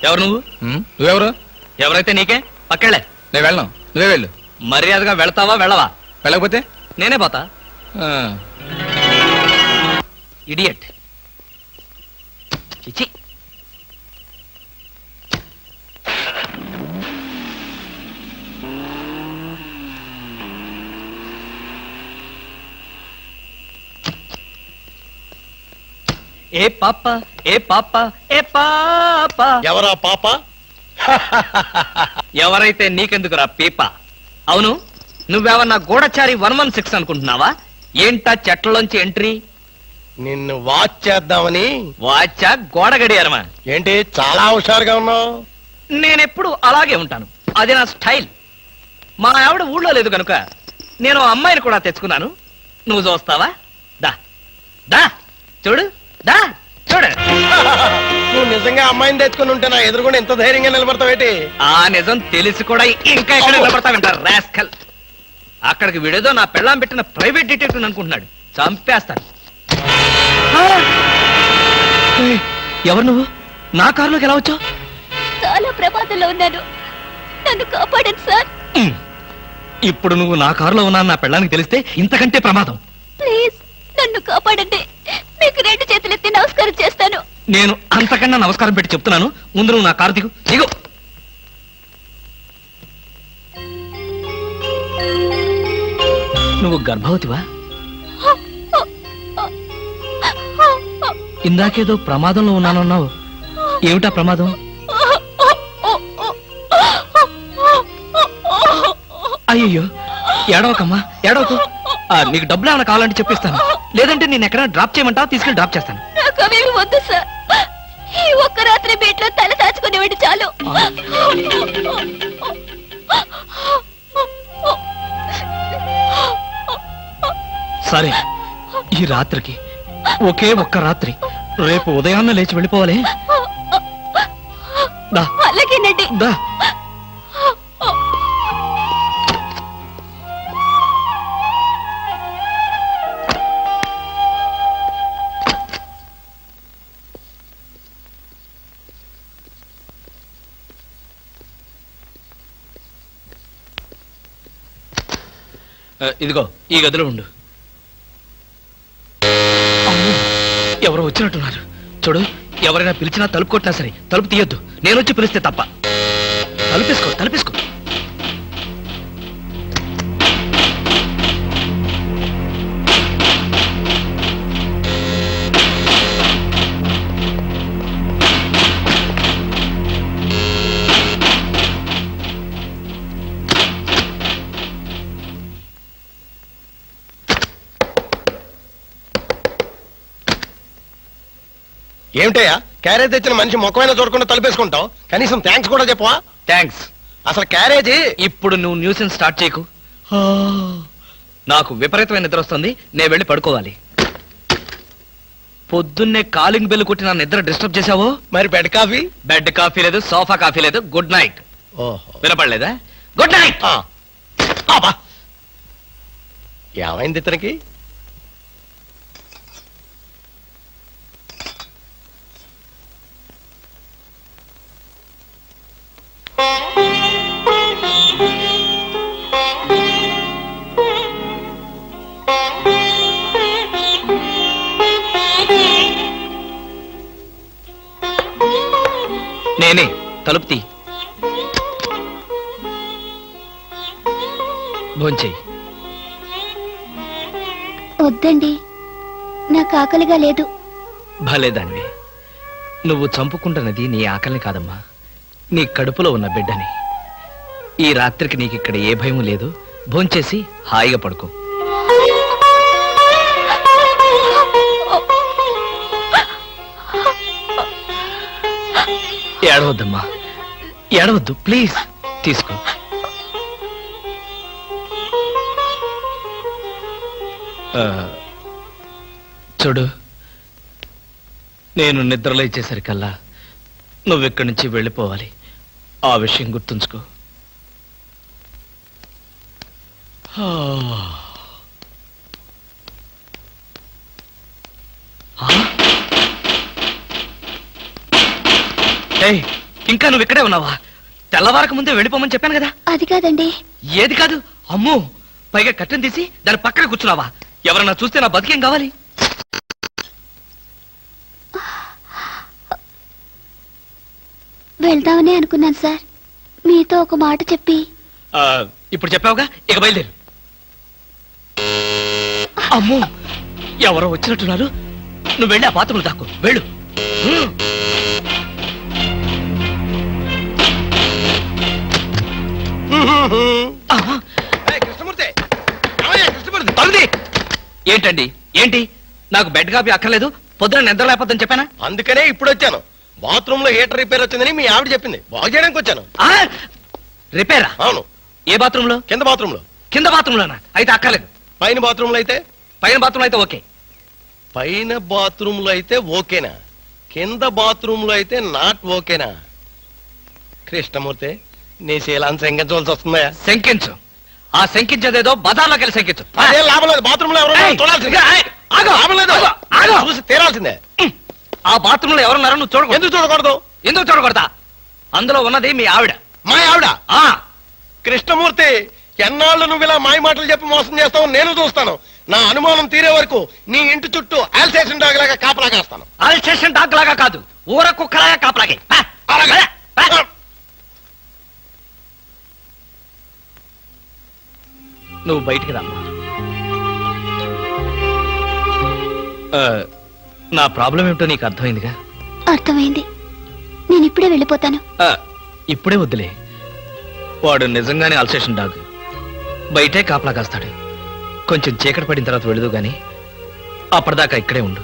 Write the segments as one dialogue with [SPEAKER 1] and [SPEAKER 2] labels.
[SPEAKER 1] ఎవరు
[SPEAKER 2] నువ్వెవరు?
[SPEAKER 1] ఎవరైతే నీకే పక్కెళ్ళే.
[SPEAKER 2] నేను వెళ్ళను, నువ్వే వెళ్ళు.
[SPEAKER 1] మర్యాదగా వెళ్తావా వెళ్ళవా?
[SPEAKER 2] వెళ్ళకపోతే
[SPEAKER 1] నేనే పోతా. ఇడియట్. చిచి. ఏ పాప ఏ పాప ఏ పాప.
[SPEAKER 3] ఎవరా పాప?
[SPEAKER 1] ఎవరైతే నీకెందుకురా పీప? అవును, నువ్వెవన్నా గూఢచారి 116 అనుకుంటున్నావా? ఏంటా చెట్లలోంచి ఎంట్రీ?
[SPEAKER 3] నిన్ను వాచ్ చేద్దామని.
[SPEAKER 1] వాచా గోడ గడియారమా?
[SPEAKER 3] ఏంటి చాలా హుషారుగా ఉన్నావు?
[SPEAKER 1] నేనెప్పుడు అలాగే ఉంటాను, అది నా స్టైల్. మా ఆవిడ ఊళ్ళో లేదు కనుక నేను అమ్మాయిని కూడా తెచ్చుకున్నాను. నువ్వు చూస్తావా? దా దా చూడు, దా చూడు.
[SPEAKER 3] నువ్వు నిజంగా అమ్మాయిని తెచ్చుకుని ఉంటే నా ఎదురుగుండా ఎంత ధైర్యంగా నిలబడతావేటి?
[SPEAKER 1] ఆ నిజం తెలిసి కూడా ఇంకా ఎక్కడ నిలబడతావంటారు రాస్కల్. అక్కడికి విడేదో నా పెళ్ళాం పెట్టిన ప్రైవేట్ డిటెక్టివ్ అనుకుంటున్నాడు. చంపేస్తాను. ఎవరు నువ్వు? నా కారులోకి ఎలా వచ్చావు?
[SPEAKER 4] చాలా ప్రమాదంలో ఉన్నాను, నన్ను కాపాడండి సార్.
[SPEAKER 1] ఇప్పుడు నువ్వు నా కారులో ఉన్నా నా పెళ్ళానికి తెలిస్తే ఇంతకంటే ప్రమాదం.
[SPEAKER 4] ప్లీజ్ నన్ను కాపాడండి, మీకు 2 చేతులెత్తి నమస్కారం చేస్తాను.
[SPEAKER 1] నేను అంతకన్నా నమస్కారం పెట్టి చెప్తున్నాను, ముందు నువ్వు నా కారు దిగు. దిగు. నువ్వు గర్భవతివా? ఇందాకేదో ప్రమాదంలో ఉన్నానన్నావు, ఏమిటా ప్రమాదం? అయ్యో ఏడవకమ్మా, ఏడవకు. నీకు డబ్బులు ఏమైనా కావాలంటే చెప్పిస్తాను, లేదంటే నేను ఎక్కడైనా డ్రాప్ చేయమంటావా? తీసుకెళ్ళి డ్రాప్ చేస్తాను.
[SPEAKER 4] నాకు అవేమి వద్దు సార్, ఈ ఒక్క రాత్రి బీట్లో తల దాచుకునేవాడి చాలు.
[SPEAKER 1] సరే, ఈ రాత్రికి ఒకే ఒక్క రాత్రి, రేపు ఉదయాన్నే లేచి వెళ్ళిపోవాలి.
[SPEAKER 4] అలాగేనండి.
[SPEAKER 1] దా. ఇదిగో ఈ గదిలో ఉండు. ఎవరో వచ్చినట్టున్నారు చూడు. ఎవరైనా పిలిచినా తలుపు కొట్టినా సరే తలుపు తీయొద్దు, నేను వచ్చి పిలిస్తే తప్ప. తలుపేసుకో, తలుపేసుకో.
[SPEAKER 3] ఏమిటయ్యా, క్యారేజ్ తెచ్చిన మనిషి ముఖమైన చూడకుండా తలుపేసుకుంటావు, కనీసం థ్యాంక్స్ కూడా చెప్పవా?
[SPEAKER 1] థ్యాంక్స్.
[SPEAKER 3] అసలు క్యారేజీ.
[SPEAKER 1] ఇప్పుడు నువ్వు న్యూసెన్స్ స్టార్ట్ చేయకు. నాకు విపరీతమైన నిద్ర వస్తుంది, నేను వెళ్ళి పడుకోవాలి. పొద్దున్నే కాలింగ్ బెల్ కొట్టి నా నిద్ర డిస్టర్బ్ చేశావో.
[SPEAKER 3] మరి బెడ్ కాఫీ?
[SPEAKER 1] బెడ్ కాఫీ లేదు, సోఫా కాఫీ లేదు. Good night. వినపడలేదా? Good night.
[SPEAKER 3] ఏమైంది ఇతనికి?
[SPEAKER 1] నేనే. తలుపు తీ. భోంచేయి.
[SPEAKER 4] వద్దండి, నాకు ఆకలిగా లేదు.
[SPEAKER 1] భలేదానివి. నువ్వు చంపుకుంటున్నది నీ ఆకలిని కాదమ్మా, నీ కడుపులో ఉన్న బిడ్డని. ఈ రాత్రికి నీకిక్కడ ఏ భయం లేదు. భోంచేసి హాయిగా పడుకో. ఏడవద్దమ్మా, ఏడవద్దు, ప్లీజ్ తీసుకో. చూడు, నేను నిద్రలేచేసరికల్లా నువ్వెక్కడి నుంచి వెళ్ళిపోవాలి. ఆ విషయం గుర్తుంచుకో. ఏయ్, ఇంకా నువ్వు ఇక్కడే ఉన్నావా? తెల్లవారక ముందే వెళ్ళిపోమని చెప్పాను కదా.
[SPEAKER 4] అది కాదండి.
[SPEAKER 1] ఏది కాదు? అమ్మో, పైగా కట్టెను తీసి దాని పక్కన కూర్చున్నావా? ఎవరన్నా చూస్తే నా బతికేం కావాలి?
[SPEAKER 4] వెళ్దామని అనుకున్నాను సార్. మీతో ఒక మాట చెప్పి.
[SPEAKER 1] ఇప్పుడు చెప్పావుగా, ఇక బయలుదేరు. అమ్మో, ఎవరో వచ్చినట్టున్నారు. నువ్వు వెళ్ళి ఆ బాత్రూంలో దాక్కో, వెళ్ళు. ఆహా.
[SPEAKER 3] కృష్ణమూర్తి, ఏమయ్యా కృష్ణమూర్తి?
[SPEAKER 1] తలుది. ఏంటండి, ఏంటి? నాకు బెడ్ కాపీ అక్కర్లేదు, పొద్దున నిద్ర లేకపోద్దని చెప్పానా?
[SPEAKER 3] అందుకనే ఇప్పుడు వచ్చాను. బాత్రూమ్ లో హీటర్ రిపేర్ వచ్చిందని మీ ఆవిడ చెప్పింది, బాగు చేయడానికి వచ్చాను.
[SPEAKER 1] రిపేరా?
[SPEAKER 3] అవును.
[SPEAKER 1] ఏ బాత్రూమ్ లో?
[SPEAKER 3] కింద బాత్రూమ్ లో.
[SPEAKER 1] కింద బాత్రూమ్ లోనా? అయితే అక్కర్లేదు.
[SPEAKER 3] పైన బాత్రూమ్ లో అయితే?
[SPEAKER 1] పైన బాత్రూమ్ అయితే ఓకే.
[SPEAKER 3] పైన బాత్రూమ్ లో అయితే ఓకేనా? కింద బాత్రూమ్ లో అయితే నాట్ ఓకేనా? కృష్ణమూర్తి, నీ శీలాన్ని శంకించవలసి వస్తుందా?
[SPEAKER 1] శంకించు. ఆ శంకించేదేదో బజార్లోకి వెళ్ళి శంకించు.
[SPEAKER 3] అదే లాభం లేదు. బాత్రూమ్ లో ఎవరు
[SPEAKER 1] ఏయ్,
[SPEAKER 3] చూడాల్సిందే.
[SPEAKER 1] ఆగు,
[SPEAKER 3] లాభం లేదు.
[SPEAKER 1] ఆగు, ఆగు.
[SPEAKER 3] చూసి తీరాల్సిందే.
[SPEAKER 1] ఆ బాత్రూమ్ లో ఎవరున్నారో నువ్వు చూడకూడదు.
[SPEAKER 3] ఎందుకు చూడకూడదు?
[SPEAKER 1] ఎందుకు చూడకూడదా? అందులో ఉన్నది మీ ఆవిడ.
[SPEAKER 3] మా ఆవిడ?
[SPEAKER 1] ఆ
[SPEAKER 3] కృష్ణమూర్తి, ఎన్నాళ్ళు నువ్వు ఇలా మాయ మాటలు చెప్పి మోసం చేస్తావు నేను చూస్తాను. నా అనుమానం తీరే వరకు నీ ఇంటి చుట్టూ ఆల్సేషన్ డాగ్ లాగా కాపలా కాస్తాను.
[SPEAKER 1] అల్సేషన్ డాగ్ లాగా కాదు, ఊర కుక్కలాగా కాపలాగే.
[SPEAKER 3] అలాగే.
[SPEAKER 1] నువ్వు బయటికి రామ్మా. నా ప్రాబ్లం ఏమిటో నీకు అర్థమైందిగా?
[SPEAKER 4] అర్థమైంది. నేను ఇప్పుడే వెళ్ళిపోతాను.
[SPEAKER 1] ఇప్పుడే వద్దులే. వాడు నిజంగానే అల్సేషన్ డాగ్. బయటే కాపలా కాస్తాడు. కొంచెం చీకటి పడిన తర్వాత వెళదు గాని అప్పటిదాకా ఇక్కడే ఉండు.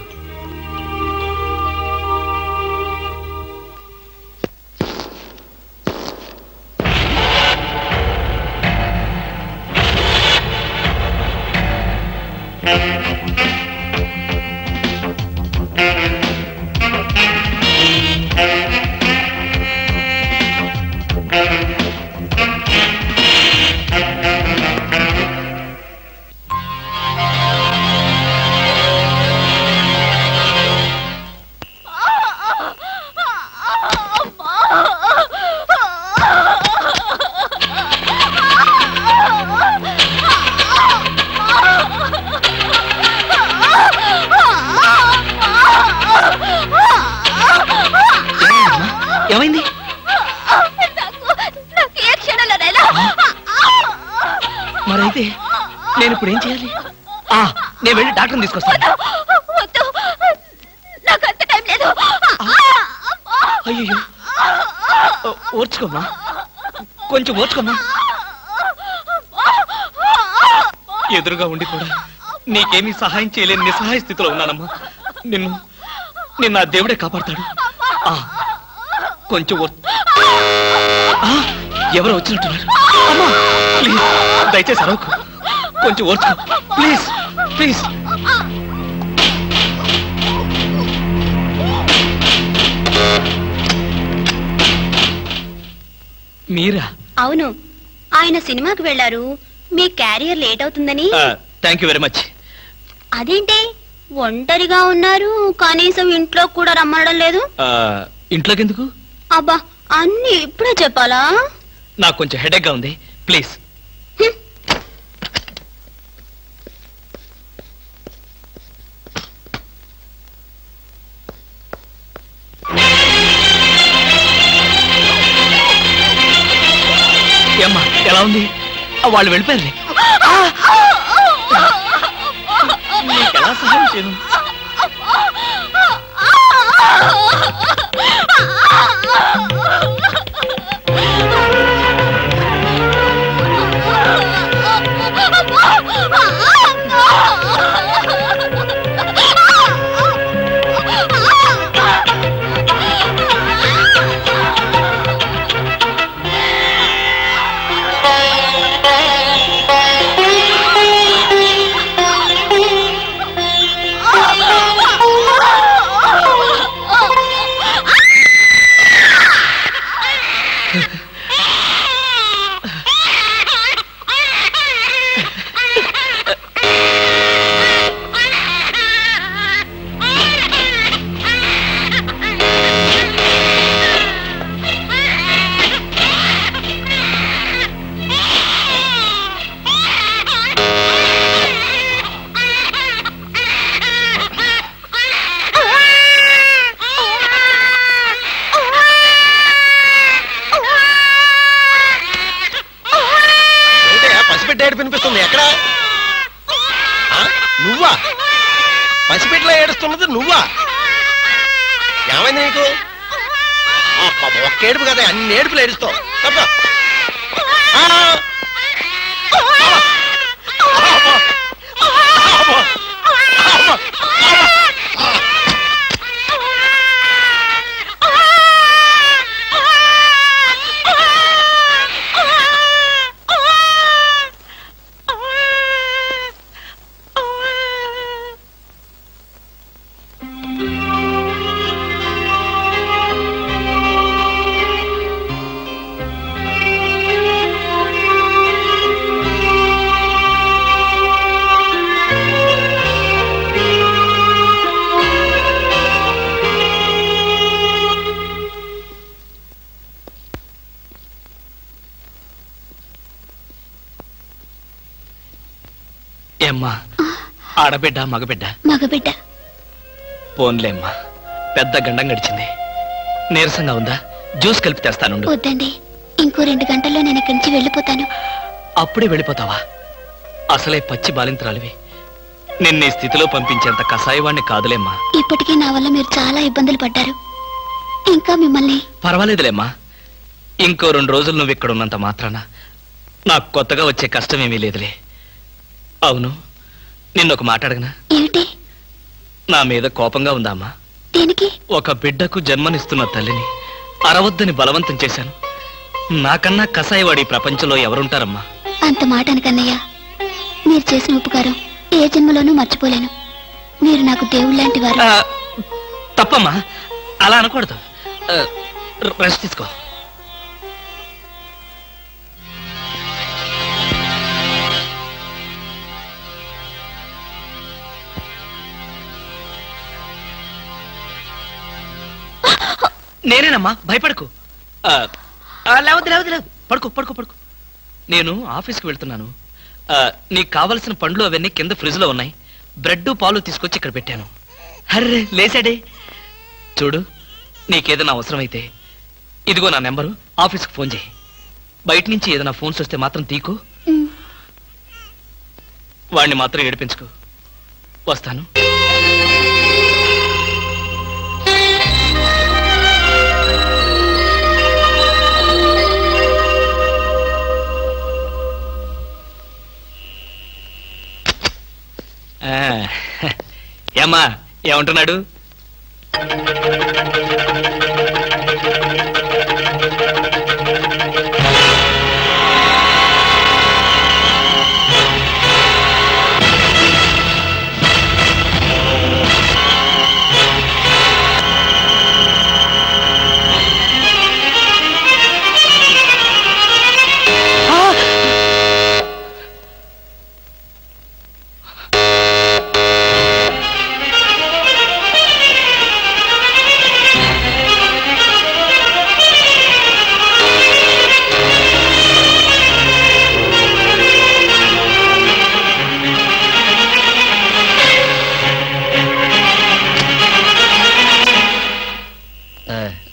[SPEAKER 1] ఏమైంది? మరైతే నేను ఇప్పుడు ఏం చేయాలి? నేను వెళ్ళి డాక్టర్ని తీసుకొస్తాను. అయ్యో, ఓర్చుకోమ్మా, కొంచెం ఓర్చుకోమ్మా. ఎదురుగా ఉండి కూడా నీకేమీ సహాయం చేయలేని నిస్సహాయ స్థితిలో ఉన్నానమ్మా. నిన్ను ఆ దేవుడే కాపాడతాడు. కొంచెం ఎవరో వచ్చినట్టున్నారు. అమ్మా, ప్లీజ్ దయచేసి అరవకు, కొంచెం ఓర్చుకో, ప్లీజ్ ప్లీజ్. మీరా?
[SPEAKER 4] అవును, ఆయన సినిమాకి వెళ్ళారు. మీ క్యారియర్ లేట్ అవుతుందని.
[SPEAKER 1] Thank you very much.
[SPEAKER 4] అదేంటి ఒంటరిగా ఉన్నారు, కనీసం ఇంట్లో కూడా రమ్మనడం లేదు?
[SPEAKER 1] ఇంట్లోకి ఎందుకు?
[SPEAKER 4] అబ్బా, అన్ని ఇప్పుడే చెప్పాలా?
[SPEAKER 1] నాకు కొంచెం హెడేక్ గా ఉంది, ప్లీజ్. ఏమ్మా, ఎలా ఉంది? వాళ్ళు వెళ్ళిపోయారు. నీకు ఎలా సహాయం చేయను?
[SPEAKER 3] వినిపిస్తుంది. ఎక్కడ? ఆ? నువ్వా? పసిపిట్ల ఏడుస్తున్నది నువ్వా? ఏమైంది నీకు? ఒక్క ఏడుపు కదా, అన్ని ఏడుపులు ఏడుస్తావు. తప్ప
[SPEAKER 1] ఏమ్మా, ఆడబిడ్డ మగబిడ్డ?
[SPEAKER 4] మగబిడ్డ.
[SPEAKER 1] పోన్లేమ్మా, పెద్ద గండం గడిచింది. నీరసంగా ఉందా? జ్యూస్ కలిపి తెస్తానుండు.
[SPEAKER 4] వద్దండి, ఇంకో 2 గంటల్లో నేను ఇక్కడి నుంచి వెళ్ళిపోతాను.
[SPEAKER 1] అప్పుడే వెళ్ళిపోతావా? అసలే పచ్చి బాలింతరాలివి. నిన్న ఈ స్థితిలో పంపించేంత కసాయవాణ్ణి కాదులేమ్మా.
[SPEAKER 4] ఇప్పటికీ నా వల్ల మీరు చాలా ఇబ్బందులు పడ్డారు. ఇంకా మిమ్మల్ని...
[SPEAKER 1] పర్వాలేదులేమ్మా. ఇంకో 2 రోజులు నువ్వు ఇక్కడ ఉన్నంత మాత్రాన నాకు కొత్తగా వచ్చే కష్టం ఏమీ లేదులే. అవును, నిన్నొక మాట అడగనా?
[SPEAKER 4] ఏమిటి?
[SPEAKER 1] నా మీద కోపంగా ఉందా అమ్మా?
[SPEAKER 4] దేనికి?
[SPEAKER 1] ఒక బిడ్డకు జన్మనిస్తున్న తల్లిని అరవద్దని బలవంతం చేశాను. నాకన్నా కసాయివాడి ప్రపంచంలో ఎవరుంటారమ్మా?
[SPEAKER 4] అంత మాట అనకన్నయ్య. మీరు చేసిన ఉపకారం ఏ జన్మలోనూ మర్చిపోలేను. మీరు నాకు దేవుళ్ళంటి వారు.
[SPEAKER 1] తప్పమ్మా, అలా అనకూడదు. రెస్ట్ తీసుకో. నేనేనమ్మా, భయపడకు. లేవద్దు లేవద్దు లేవు, పడుకో పడుకో పడుకో. నేను ఆఫీస్కి వెళ్తున్నాను. నీకు కావలసిన పండ్లు అవన్నీ కింద ఫ్రిడ్జ్ లో ఉన్నాయి. బ్రెడ్ పాలు తీసుకొచ్చి ఇక్కడ పెట్టాను. హర్రే లేసాడే. చూడు, నీకేదైనా అవసరమైతే ఇదిగో నా నెంబరు, ఆఫీస్కి ఫోన్ చేయి. బయట నుంచి ఏదైనా ఫోన్స్ వస్తే మాత్రం తీకు. వాడిని మాత్రం ఏడిపించుకో. వస్తాను. ఏమ్మా, ఏమంటున్నాడు?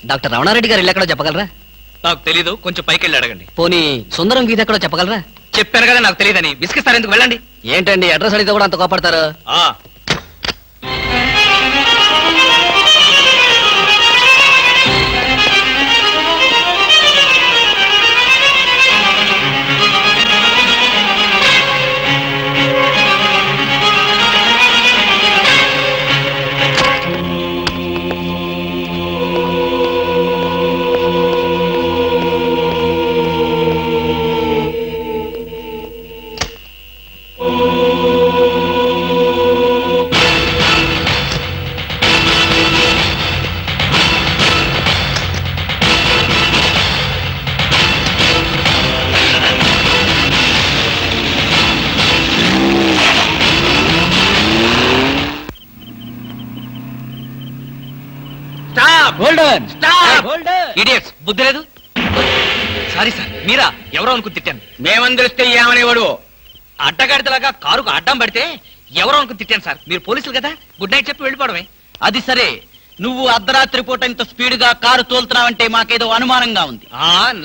[SPEAKER 5] డాక్టర్ రమణారెడ్డి గారు ఎక్కడో చెప్పగలరా?
[SPEAKER 1] నాకు తెలీదు, కొంచెం పైకి వెళ్ళి అడగండి.
[SPEAKER 5] పోనీ సుందరం వీధి ఎక్కడో చెప్పగలరా?
[SPEAKER 1] చెప్పాను కదా నాకు తెలియదని. విసిగిస్తారు ఎందుకు? వెళ్ళండి.
[SPEAKER 5] ఏంటండి అడ్రస్ అడిగితే కూడా అంత కోపడతారు?
[SPEAKER 1] ఇడియట్స్, బుద్ధి లేదు. సారీ సార్, మీరా? ఎవరో అనుకుని తిట్టాను.
[SPEAKER 2] మేమందరిస్తే ఏమనేవాడు?
[SPEAKER 1] అడ్డగాడితలాగా కారుకు అడ్డం పడితే ఎవరో అనుకుని తిట్టాను సార్. మీరు పోలీసులు కదా, గుడ్ నైట్ చెప్పి వెళ్ళిపోవడమే.
[SPEAKER 5] అది సరే, నువ్వు అర్ధరాత్రి పూట ఇంత స్పీడ్ గా కారు తోలుతున్నావంటే మాకేదో అనుమానంగా ఉంది.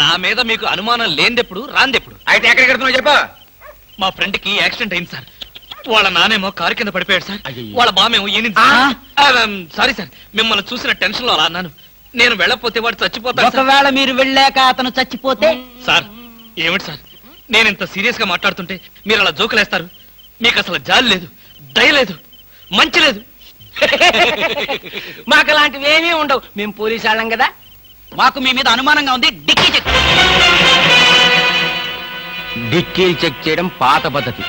[SPEAKER 1] నా మీద మీకు అనుమానం లేనిదెప్పుడు, రాందెప్పుడు?
[SPEAKER 2] అయితే ఎక్కడికి వెళ్తున్నావు చెప్పు.
[SPEAKER 1] మా ఫ్రెండ్ కి యాక్సిడెంట్ అయింది సార్. వాళ్ళ నానేమో కారు కింద పడిపోయాడు సార్.
[SPEAKER 3] అయ్యయ్యో.
[SPEAKER 1] వాళ్ళ బామేమో ఈనింది. సారీ సార్, మిమ్మల్ని చూసిన టెన్షన్ లో అలా అన్నాను. నేను వెళ్ళకపోతే వాడు చచ్చిపోతాడు సార్.
[SPEAKER 5] ఒకవేళ మీరు వెళ్ళాక అతను చచ్చిపోతే
[SPEAKER 1] సార్ ఏమిటి సార్, నేను ఇంత సీరియస్ గా మాట్లాడుతుంటే మీరు అలా జోకులేస్తారు? మీకు అసలు జాలి లేదు, దయ లేదు, మంచి లేదు.
[SPEAKER 3] మాకు అలాంటివి ఏమీ ఉండవు, మేము పోలీసు వాళ్ళం కదా.
[SPEAKER 5] మాకు మీ మీద అనుమానంగా ఉంది. Dicky check.
[SPEAKER 3] డిక్కీలు చెక్ చేయడం పాత పద్ధతి.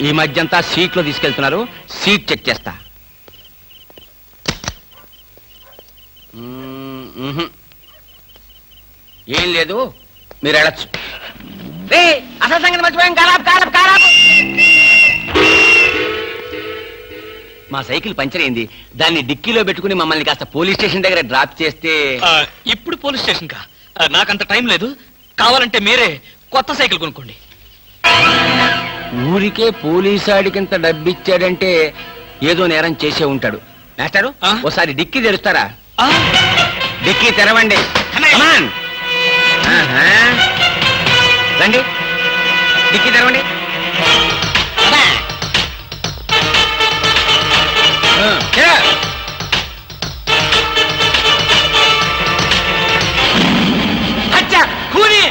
[SPEAKER 3] ఈ మధ్యంతా సీట్లో తీసుకెళ్తున్నారు, సీట్ చెక్ చేస్తా. ఏం లేదు, మీరు వెళ్ళచ్చు. అసలు సంగతి మర్చిపోయాం. కాలాపు. మా సైకిల్ పంచర్ అయింది, దాన్ని డిక్కీలో పెట్టుకుని మమ్మల్ని కాస్త పోలీస్ స్టేషన్ దగ్గర డ్రాప్ చేస్తే.
[SPEAKER 1] ఇప్పుడు పోలీస్ స్టేషన్ కా? నాకంత టైం లేదు. కావాలంటే మీరే కొత్త సైకిల్ కొనుక్కోండి.
[SPEAKER 3] ఊరికే పోలీసాడికింత డబ్బిచ్చాడంటే ఏదో నేరం చేసే ఉంటాడు. మాస్టారు,
[SPEAKER 1] ఆ?
[SPEAKER 3] ఓసారి డిక్కీ తెరుస్తారా?
[SPEAKER 1] ఆ,
[SPEAKER 3] డిక్కీ తెరవండి.
[SPEAKER 1] అన్నయ్య.
[SPEAKER 3] Come on. ఆహా. రండి, డిక్కీ తెరవండి. తెర. అచ్చా, కూని.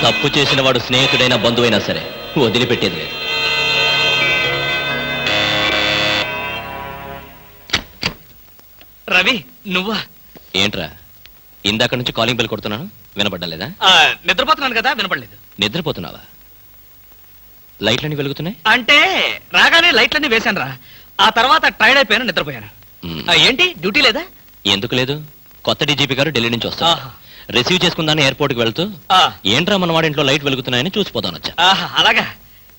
[SPEAKER 6] తప్పు చేసిన వాడు స్నేహితుడైనా బంధువైనా సరే వదిలిపెట్టేది లేదు.
[SPEAKER 1] రవి నువ్వా?
[SPEAKER 6] ఏంట్రా ఇందాక నుంచి కాలింగ్ బెల్ కొడుతున్నాను, వినపడ్డలేదా?
[SPEAKER 1] నిద్రపోతున్నాను కదా, వినపడలేదు.
[SPEAKER 6] నిద్రపోతున్నావా? లైట్లన్నీ వెలుగుతున్నాయి.
[SPEAKER 1] అంటే రాగానే లైట్లన్నీ వేశాను రా. ఆ తర్వాత టైర్డ్ అయిపోయాను, నిద్రపోయాను.
[SPEAKER 6] మ్,
[SPEAKER 1] ఏంటి డ్యూటీ లేదా?
[SPEAKER 6] ఎందుకు లేదు? కొత్త డీజీపీ గారు ఢిల్లీ నుంచి వస్తారు.
[SPEAKER 1] ఆహా.
[SPEAKER 6] రిసీవ్ చేసుకుందాన్ని ఎయిర్పోర్ట్ కి వెళ్తూ
[SPEAKER 1] ఆ,
[SPEAKER 6] ఏంట్రా మన వాడింట్లో లైట్ వెలుగుతున్నాయని చూసిపోతాను వచ్చా.
[SPEAKER 1] ఆహా, అలాగా.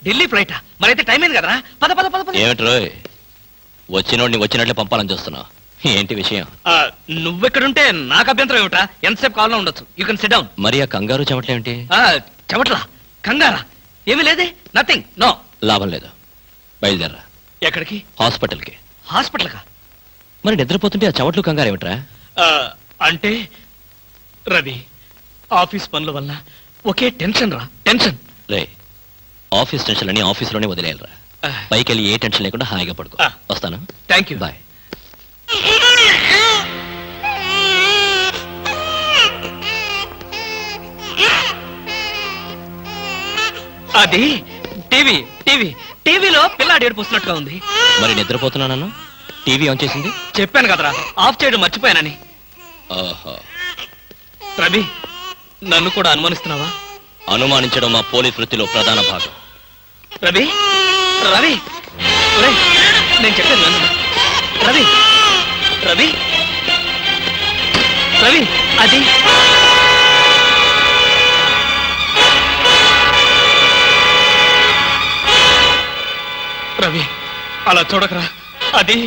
[SPEAKER 1] ఢిల్లీ ఫ్లైటా? మరైతే టైం అయింది కదరా. పద పద పద పద.
[SPEAKER 6] ఏమిట్రోయ్ వచ్చినోడిని వచ్చినట్లే పంపాలని చూస్తున్నావు, ఏంటి విషయం?
[SPEAKER 1] నువ్వెక్కడుంటే నాకు అభ్యంతరం ఏమిటా? ఎంతసేపు కావాలో ఉండొచ్చు. You can SIT down.
[SPEAKER 6] మరి ఆ కంగారు చెమట్లేమిటి?
[SPEAKER 1] చెమట్లా? కంగారా? ఏమీ లేదే, నథింగ్, నో.
[SPEAKER 6] లాభం లేదు, బయలుదేరరా.
[SPEAKER 1] ఎక్కడికి?
[SPEAKER 6] హాస్పిటల్కి.
[SPEAKER 1] హాస్పిటల్ కా?
[SPEAKER 6] మరి నిద్రపోతుంటే ఆ చెమట్లు కంగారు ఏమిట్రా?
[SPEAKER 1] అంటే రవి, ఆఫీస్ పనుల వల్ల ఒకే టెన్షన్ రా, టెన్షన్.
[SPEAKER 6] రే, ఆఫీస్ టెన్షన్ అని ఆఫీసులోనే వదిలేయాలరా. పైకి వెళ్ళి ఏ టెన్షన్ లేకుండా హాయిగా పడుకో.
[SPEAKER 1] ఆ.
[SPEAKER 6] వస్తాను,
[SPEAKER 1] థ్యాంక్ యూ.
[SPEAKER 6] బాయ్.
[SPEAKER 1] అది టీవీ టీవీ టీవీలో పిల్లాడు ఏడుపు వస్తున్నట్టుగా ఉంది.
[SPEAKER 6] మరి నిద్రపోతున్నాను, టీవీ ఆన్ చేసింది.
[SPEAKER 1] చెప్పాను కదరా, ఆఫ్ చేయడం మర్చిపోయానని.
[SPEAKER 6] ఓహో,
[SPEAKER 1] రవి నన్ను కూడా అనుమానిస్తున్నావా?
[SPEAKER 6] అనుమానించడం మా పోలీస్ వృత్తిలో ప్రధాన భాగం.
[SPEAKER 1] రవి రవి ఒరేయ్, నేను చెప్పేది విను. రవి రవి రవి అది రవి అలా చూడకరా, అది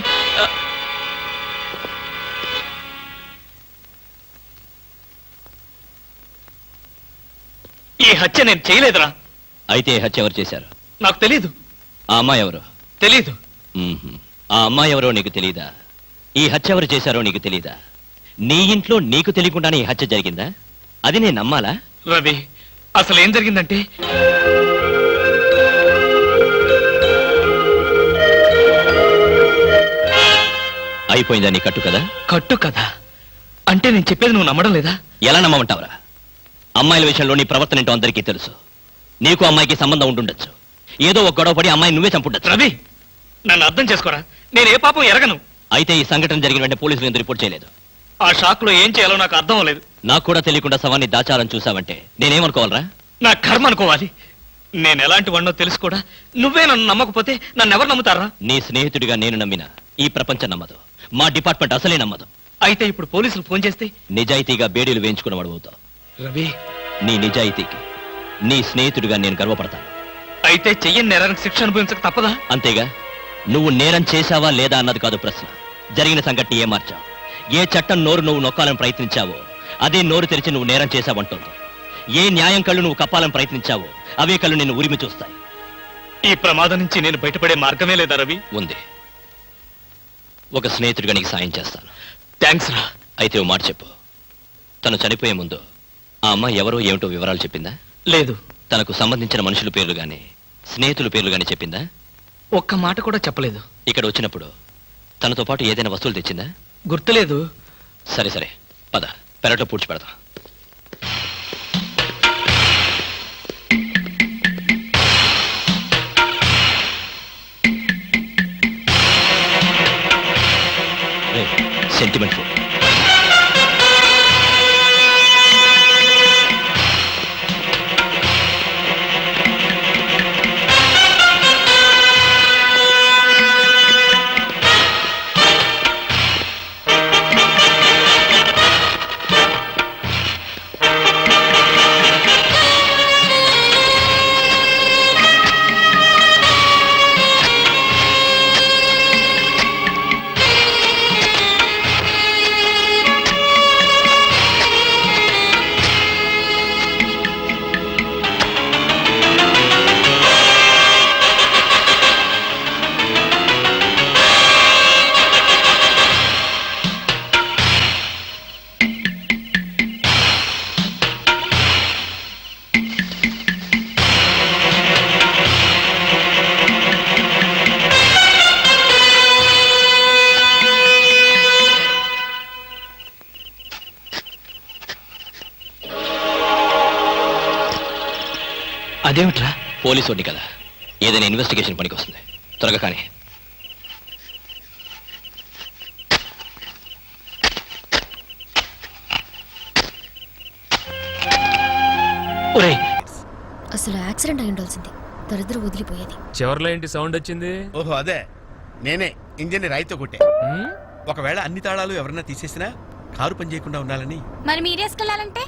[SPEAKER 1] ఈ హత్య నేను చేయలేదురా.
[SPEAKER 6] అయితే ఈ హత్య ఎవరు చేశారు?
[SPEAKER 1] నాకు తెలీదు.
[SPEAKER 6] ఆ అమ్మాయి ఎవరు?
[SPEAKER 1] తెలీదు.
[SPEAKER 6] మ్మ్హ్మ్. ఆ అమ్మాయి ఎవరో నీకు తెలీదా? ఈ హత్య ఎవరు చేశారో నీకు తెలీదా? నీ ఇంట్లో నీకు తెలియకుండానే ఈ హత్య జరిగిందా? అది నేను నమ్మాలా?
[SPEAKER 1] రవి అసలు ఏం జరిగిందంటే,
[SPEAKER 6] అయిపోయిందా నీ కట్టు కదా?
[SPEAKER 1] కట్టు కదా అంటే నేను చెప్పేది నువ్వు నమ్మడం లేదా?
[SPEAKER 6] ఎలా నమ్మమంటావురా? అమ్మాయిల విషయంలో నీ ప్రవర్తన ఏంటో అందరికీ తెలుసు. నీకు అమ్మాయికి సంబంధం ఉంటుండొచ్చు. ఏదో ఒక గొడవ పడి అమ్మాయి నువ్వే చంపుండొచ్చు.
[SPEAKER 1] రవి నన్ను అర్థం చేసుకోరా, నేను ఏ పాపం ఎరగను.
[SPEAKER 6] అయితే ఈ సంఘటన జరిగిన వెంటనే పోలీసులు ఎందుకు రిపోర్ట్ చేయలేదు?
[SPEAKER 1] ఆ షాక్ లో ఏం చేయాలో నాకు అర్థం అవ్వలేదు.
[SPEAKER 6] నాకు కూడా తెలియకుండా శవాన్ని దాచాలని చూసావంటే నేనేమనుకోవాలరా?
[SPEAKER 1] నా కర్మ అనుకోవాలి. నేను ఎలాంటి వాడినో తెలుసు కూడా నువ్వే నన్ను నమ్మకపోతే నన్ను ఎవరు నమ్ముతారా?
[SPEAKER 6] నీ స్నేహితుడిగా నేను నమ్మిన ఈ ప్రపంచం నమ్మదు. మా డిపార్ట్మెంట్ అసలే నమ్మదు.
[SPEAKER 1] అయితే ఇప్పుడు పోలీసులు ఫోన్ చేస్తే
[SPEAKER 6] నిజాయితీగా బేడీలు వేయించుకున్నవాడు అవుతావు.
[SPEAKER 1] రవి,
[SPEAKER 6] నీ నిజాయితీకి నీ స్నేహితుడిగా నేను గర్వపడతాను.
[SPEAKER 1] అయితే చెయ్యని నేరానికి శిక్ష అనుభవించక తప్పదా?
[SPEAKER 6] అంతేగా, నువ్వు నేరం చేశావా లేదా అన్నది కాదు ప్రశ్న. జరిగిన సంఘటన ఏ మార్చావు? ఏ చట్టం నోరు నువ్వు నొక్కాలని ప్రయత్నించావో అదే నోరు తెరిచి నువ్వు నేరం చేశావంటోంది. ఏ న్యాయం కళ్ళు నువ్వు కప్పాలని ప్రయత్నించావో అవే కళ్ళు నిన్ను ఉరిమి చూస్తాయి.
[SPEAKER 1] ఈ ప్రమాదం నుంచి నేను బయటపడే మార్గమే లేదా రవి?
[SPEAKER 6] ఉంది. ఒక స్నేహితుడిగా నీకు సాయం చేస్తాను.
[SPEAKER 1] థ్యాంక్స్ రా.
[SPEAKER 6] అయితే ఓ మాట చెప్పు. తను చనిపోయే ముందు ఆ అమ్మాయి ఎవరో ఏమిటో వివరాలు చెప్పిందా?
[SPEAKER 1] లేదు.
[SPEAKER 6] తనకు సంబంధించిన మనుషుల పేర్లు గాని స్నేహితుల పేర్లు గాని చెప్పిందా?
[SPEAKER 1] ఒక్క మాట కూడా చెప్పలేదు.
[SPEAKER 6] ఇక్కడ వచ్చినప్పుడు తనతో పాటు ఏదైనా వస్తువులు తెచ్చిందా?
[SPEAKER 1] గుర్తులేదు.
[SPEAKER 6] సరే సరే, పద, పెరట్లో పూడ్చి పెడతాం. Sentiment food.
[SPEAKER 1] అదేమిట్రా?
[SPEAKER 6] పోలీసు వాడిని కదా, ఏదైనా ఇన్వెస్టిగేషన్ పనికి వస్తుంది. త్వరగా కానీ.
[SPEAKER 1] ఒరే,
[SPEAKER 7] అసలు యాక్సిడెంట్ అయి ఉండాల్సింది. దరిద్రం వదిలిపోయేది.
[SPEAKER 8] చివర్లో ఏంటి సౌండ్ వచ్చింది?
[SPEAKER 9] ఓహో అదే, నేనే ఇంజన్ రాయితో కొట్టే. ఒకవేళ అన్ని తాళాలు ఎవరన్నా తీసేసినా కారు పని చేయకుండా ఉండాలని.
[SPEAKER 7] మరి మీరేసుకెళ్ళాలంటే